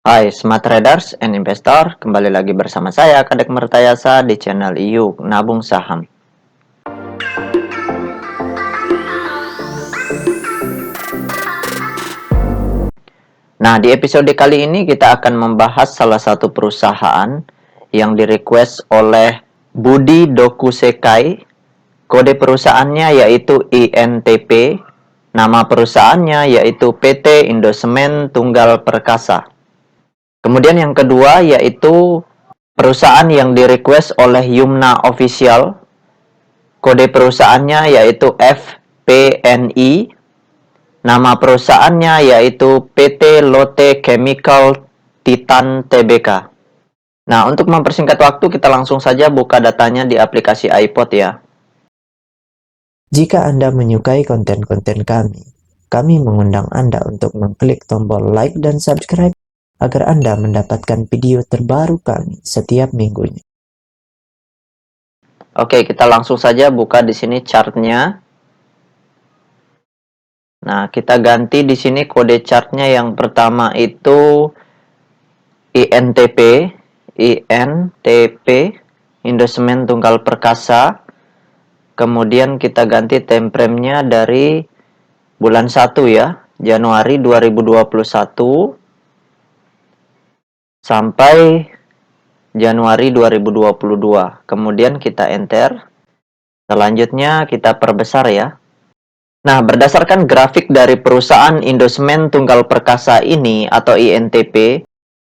Hai Smart Traders and Investor, kembali lagi bersama saya Kadek Mertayasa di channel IU Nabung Saham. Nah, di episode kali ini kita akan membahas salah satu perusahaan yang di-request oleh Budi Dokusekai. Kode perusahaannya yaitu INTP, nama perusahaannya yaitu PT Indosemen Tunggal Perkasa. Kemudian yang kedua yaitu perusahaan yang di-request oleh Yumna Official. Kode perusahaannya yaitu FPNI. Nama perusahaannya yaitu PT Lotte Chemical Titan Tbk. Nah, untuk mempersingkat waktu kita langsung saja buka datanya di aplikasi iPod ya. Jika Anda menyukai konten-konten kami mengundang Anda untuk mengklik tombol like dan subscribe agar Anda mendapatkan video terbaru kami setiap minggunya. Oke, kita langsung saja buka di sini chartnya. Nah, kita ganti di sini kode chartnya yang pertama itu INTP, Indosemen Tunggal Perkasa. Kemudian kita ganti time frame-nya dari bulan 1 ya, Januari 2021 sampai Januari 2022. Kemudian kita enter. Selanjutnya kita perbesar ya. Nah, berdasarkan grafik dari perusahaan Indosemen Tunggal Perkasa ini atau INTP,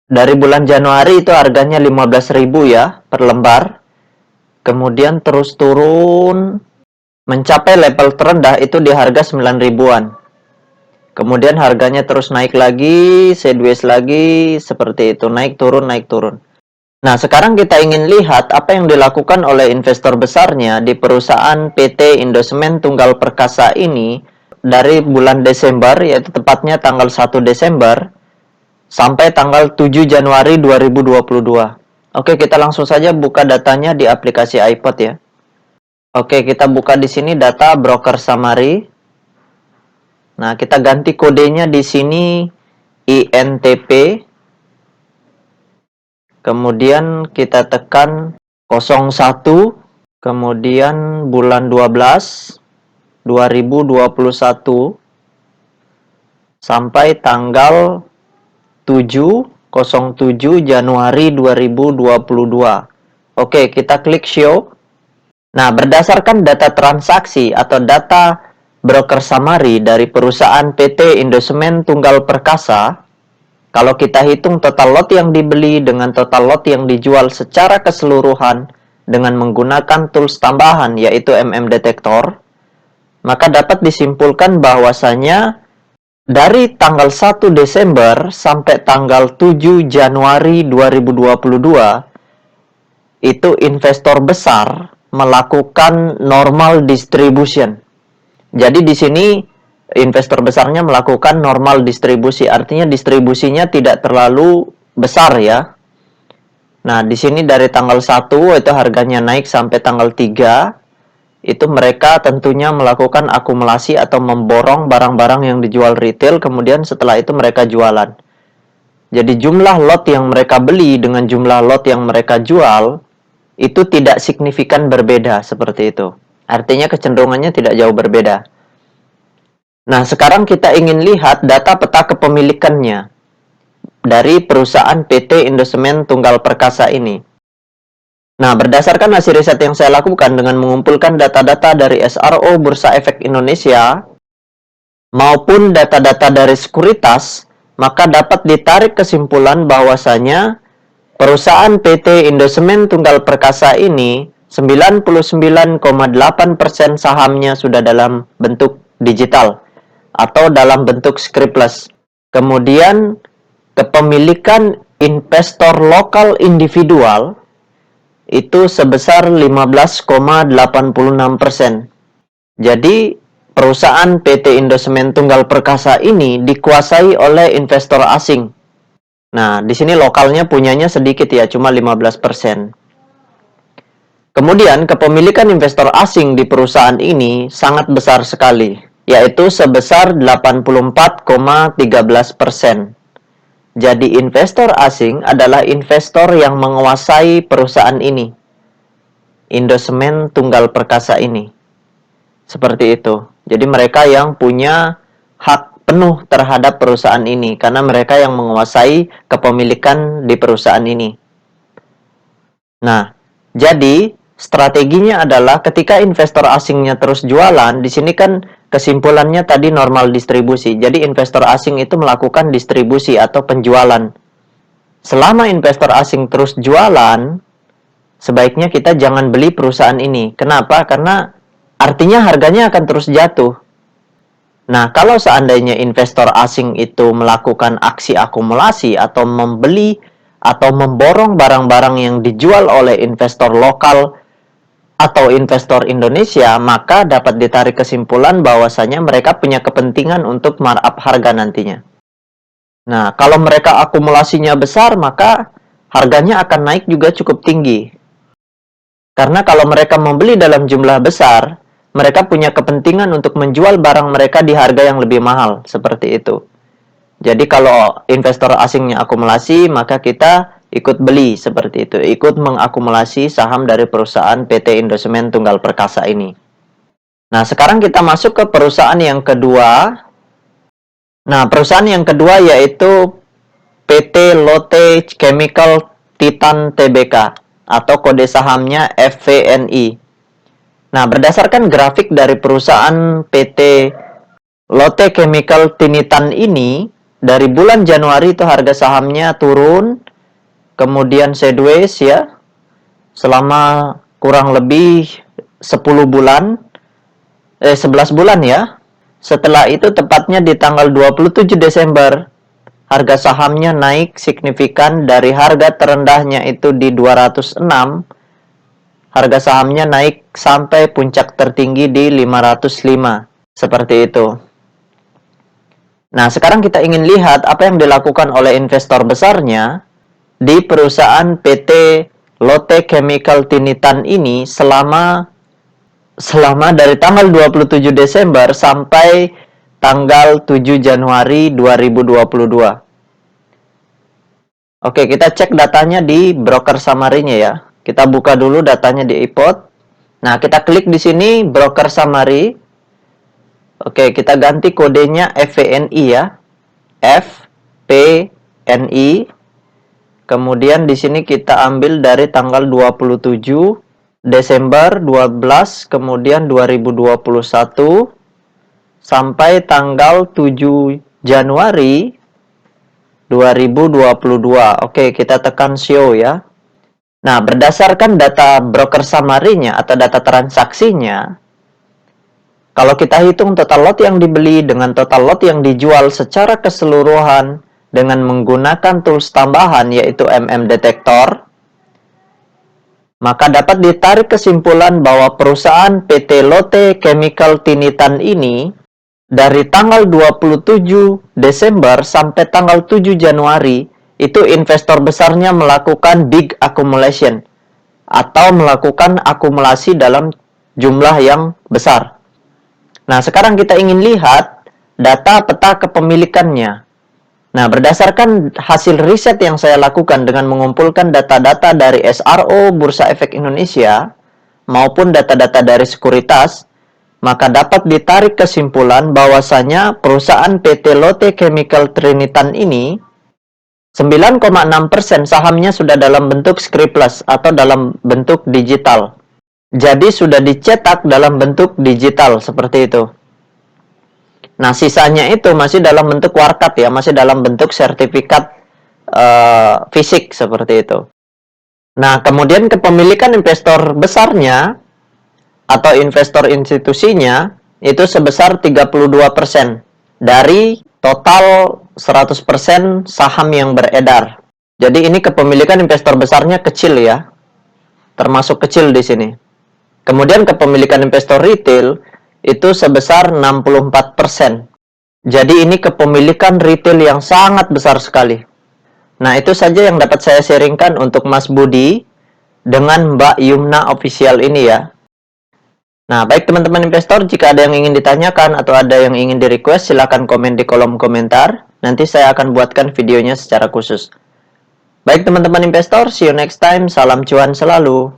dari bulan Januari itu harganya 15.000 ya per lembar. Kemudian terus turun mencapai level terendah itu di harga 9.000-an. Kemudian harganya terus naik lagi, sideways lagi, seperti itu, naik turun, naik turun. Nah, sekarang kita ingin lihat apa yang dilakukan oleh investor besarnya di perusahaan PT Indosemen Tunggal Perkasa ini dari bulan Desember, yaitu tepatnya tanggal 1 Desember, sampai tanggal 7 Januari 2022. Oke, kita langsung saja buka datanya di aplikasi iPod ya. Oke, kita buka di sini data broker summary. Nah, kita ganti kodenya di sini INTP. Kemudian kita tekan 01, kemudian bulan 12 2021 sampai tanggal 07 Januari 2022. Oke, kita klik show. Nah, berdasarkan data transaksi atau data broker summary dari perusahaan PT Indosemen Tunggal Perkasa, kalau kita hitung total lot yang dibeli dengan total lot yang dijual secara keseluruhan dengan menggunakan tools tambahan yaitu Detektor, maka dapat disimpulkan bahwasanya dari tanggal 1 Desember sampai tanggal 7 Januari 2022 itu investor besar melakukan normal distribution. Jadi di sini investor besarnya melakukan normal distribusi, artinya distribusinya tidak terlalu besar ya. Nah, di sini dari tanggal 1 itu harganya naik sampai tanggal 3, itu mereka tentunya melakukan akumulasi atau memborong barang-barang yang dijual retail, kemudian setelah itu mereka jualan. Jadi jumlah lot yang mereka beli dengan jumlah lot yang mereka jual itu tidak signifikan berbeda seperti itu. Artinya kecenderungannya tidak jauh berbeda. Nah, sekarang kita ingin lihat data peta kepemilikannya dari perusahaan PT Indosemen Tunggal Perkasa ini. Nah, berdasarkan hasil riset yang saya lakukan dengan mengumpulkan data-data dari SRO Bursa Efek Indonesia maupun data-data dari sekuritas, maka dapat ditarik kesimpulan bahwasanya perusahaan PT Indosemen Tunggal Perkasa ini 99,8% sahamnya sudah dalam bentuk digital atau dalam bentuk scriptless. Kemudian kepemilikan investor lokal individual itu sebesar 15,86%. Jadi perusahaan PT Indosemen Tunggal Perkasa ini dikuasai oleh investor asing. Nah, di sini lokalnya punyanya sedikit ya, cuma 15%. Kemudian, kepemilikan investor asing di perusahaan ini sangat besar sekali, yaitu sebesar 84,13%. Jadi investor asing adalah investor yang menguasai perusahaan ini. Indosemen Tunggal Perkasa ini. Seperti itu. Jadi mereka yang punya hak penuh terhadap perusahaan ini karena mereka yang menguasai kepemilikan di perusahaan ini. Nah, jadi strateginya adalah ketika investor asingnya terus jualan, di sini kan kesimpulannya tadi normal distribusi. Jadi investor asing itu melakukan distribusi atau penjualan. Selama investor asing terus jualan, sebaiknya kita jangan beli perusahaan ini. Kenapa? Karena artinya harganya akan terus jatuh. Nah, kalau seandainya investor asing itu melakukan aksi akumulasi atau membeli atau memborong barang-barang yang dijual oleh investor lokal atau investor Indonesia, maka dapat ditarik kesimpulan bahwasanya mereka punya kepentingan untuk markup harga nantinya. Nah, kalau mereka akumulasinya besar, maka harganya akan naik juga cukup tinggi. Karena kalau mereka membeli dalam jumlah besar, mereka punya kepentingan untuk menjual barang mereka di harga yang lebih mahal, seperti itu. Jadi kalau investor asingnya akumulasi, maka kita ikut beli seperti itu, ikut mengakumulasi saham dari perusahaan PT Indosemen Tunggal Perkasa ini. Nah, sekarang kita masuk ke perusahaan yang kedua. Nah, perusahaan yang kedua yaitu PT Lotte Chemical Titan Tbk atau kode sahamnya FVNI. Nah, berdasarkan grafik dari perusahaan PT Lotte Chemical Tinitan ini, dari bulan Januari itu harga sahamnya turun, kemudian sideways ya, selama kurang lebih 11 bulan ya. Setelah itu tepatnya di tanggal 27 Desember, harga sahamnya naik signifikan dari harga terendahnya itu di 206, harga sahamnya naik sampai puncak tertinggi di 505, seperti itu. Nah, sekarang kita ingin lihat apa yang dilakukan oleh investor besarnya di perusahaan PT Lotte Chemical Tinitan ini selama dari tanggal 27 Desember sampai tanggal 7 Januari 2022. Oke, kita cek datanya di broker summary-nya ya. Kita buka dulu datanya di iPod. Nah, kita klik di sini broker summary. Oke, kita ganti kodenya FVNI ya. FPNI. Kemudian di sini kita ambil dari tanggal 27 Desember 12 kemudian 2021 sampai tanggal 7 Januari 2022. Oke, kita tekan show ya. Nah, berdasarkan data broker summary-nya atau data transaksinya, kalau kita hitung total lot yang dibeli dengan total lot yang dijual secara keseluruhan dengan menggunakan tools tambahan yaitu Detektor, maka dapat ditarik kesimpulan bahwa perusahaan PT Lotte Chemical Tinitan ini dari tanggal 27 Desember sampai tanggal 7 Januari itu investor besarnya melakukan big accumulation atau melakukan akumulasi dalam jumlah yang besar. Nah, sekarang kita ingin lihat data peta kepemilikannya. Nah, berdasarkan hasil riset yang saya lakukan dengan mengumpulkan data-data dari SRO Bursa Efek Indonesia maupun data-data dari sekuritas, maka dapat ditarik kesimpulan bahwasanya perusahaan PT Lotte Chemical Tinitan ini 9,6% sahamnya sudah dalam bentuk scriptless atau dalam bentuk digital. Jadi sudah dicetak dalam bentuk digital seperti itu. Nah, sisanya itu masih dalam bentuk warkat ya, masih dalam bentuk sertifikat fisik seperti itu. Nah, kemudian kepemilikan investor besarnya atau investor institusinya itu sebesar 32% dari total 100% saham yang beredar. Jadi ini kepemilikan investor besarnya kecil ya, termasuk kecil di sini. Kemudian kepemilikan investor retail itu sebesar 64%. Jadi ini kepemilikan retail yang sangat besar sekali. Nah, itu saja yang dapat saya sharingkan untuk Mas Budi dengan Mbak Yumna Official ini ya. Nah, baik teman-teman investor, jika ada yang ingin ditanyakan atau ada yang ingin di-request, silakan komen di kolom komentar. Nanti saya akan buatkan videonya secara khusus. Baik teman-teman investor, see you next time. Salam cuan selalu.